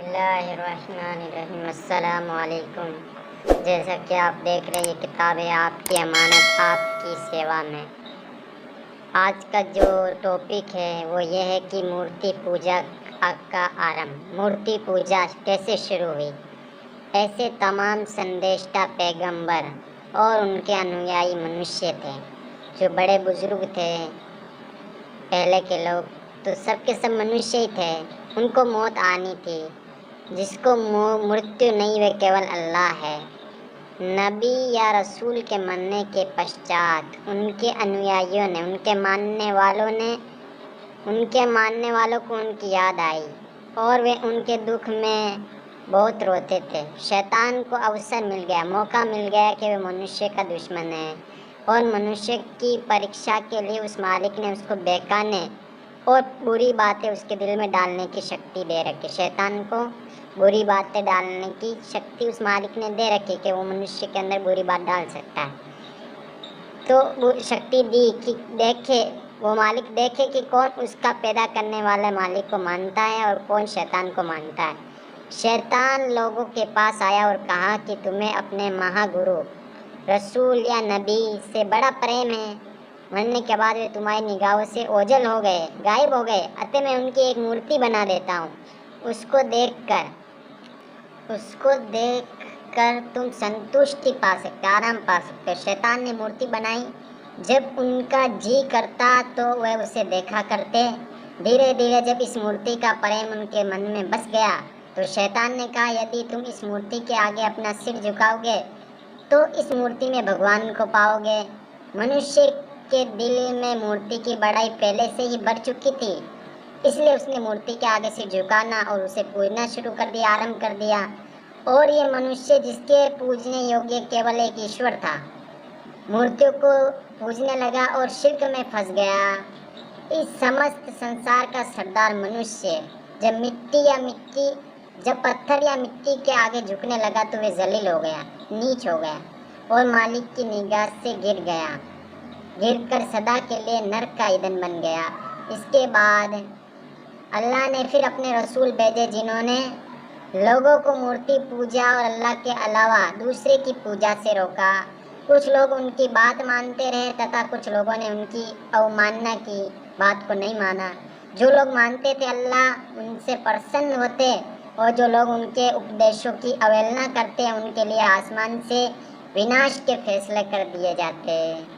बिस्मिल्लाहिर्रहमानिर्रहीम। अस्सलाम वालेकुम। जैसा कि आप देख रहे हैं, ये किताब है आपकी अमानत आपकी सेवा में। आज का जो टॉपिक है वो ये है कि मूर्ति पूजा का आरंभ। मूर्ति पूजा कैसे शुरू हुई। ऐसे तमाम संदेशता पैगंबर और उनके अनुयायी मनुष्य थे, जो बड़े बुजुर्ग थे पहले के लोग, तो सब के सब मनुष्य ही थे। उनको मौत आनी थी। जिसको मृत्यु नहीं, वे केवल अल्लाह है। नबी या रसूल के मरने के पश्चात उनके अनुयायियों ने, उनके मानने वालों को उनकी याद आई और वे उनके दुख में बहुत रोते थे। शैतान को अवसर मिल गया, मौका मिल गया कि वे मनुष्य का दुश्मन है और मनुष्य की परीक्षा के लिए उस मालिक ने उसको बहकाने और बुरी बातें उसके दिल में डालने की शक्ति दे रखी। शैतान को बुरी बातें डालने की शक्ति उस मालिक ने दे रखी कि वो मनुष्य के अंदर बुरी बात डाल सकता है। तो वो शक्ति दी कि वो मालिक देखे कि कौन उसका पैदा करने वाले मालिक को मानता है और कौन शैतान को मानता है। शैतान लोगों के पास आया और कहा कि तुम्हें अपने महागुरु रसूल या नबी से बड़ा प्रेम है। मरने के बाद वे तुम्हारी निगाहों से ओझल हो गए, गायब हो गए, अतः मैं उनकी एक मूर्ति बना देता हूँ। उसको देखकर तुम संतुष्टि पा सकते, आराम पा सकते। शैतान ने मूर्ति बनाई। जब उनका जी करता तो वह उसे देखा करते। धीरे धीरे जब इस मूर्ति का प्रेम उनके मन में बस गया तो शैतान ने कहा, यदि तुम इस मूर्ति के आगे अपना सिर झुकाओगे तो इस मूर्ति में भगवान को पाओगे। मनुष्य के दिल में मूर्ति की बड़ाई पहले से ही बढ़ चुकी थी, इसलिए उसने मूर्ति के आगे से झुकाना और उसे पूजना शुरू कर दिया, आरंभ कर दिया। और ये मनुष्य जिसके पूजने योग्य केवल एक ईश्वर था, मूर्तियों को पूजने लगा और शिर्क में फंस गया। इस समस्त संसार का सरदार मनुष्य जब पत्थर या मिट्टी के आगे झुकने लगा तो वे जलील हो गया, नीच हो गया और मालिक की निगाह से गिरकर सदा के लिए नरक का ईंधन बन गया। इसके बाद अल्लाह ने फिर अपने रसूल भेजे, जिन्होंने लोगों को मूर्ति पूजा और अल्लाह के अलावा दूसरे की पूजा से रोका। कुछ लोग उनकी बात मानते रहे तथा कुछ लोगों ने उनकी अवमानना की, बात को नहीं माना। जो लोग मानते थे अल्लाह उनसे प्रसन्न होते और जो लोग उनके उपदेशों की अवहेलना करते, उनके लिए आसमान से विनाश के फैसले कर दिए जाते।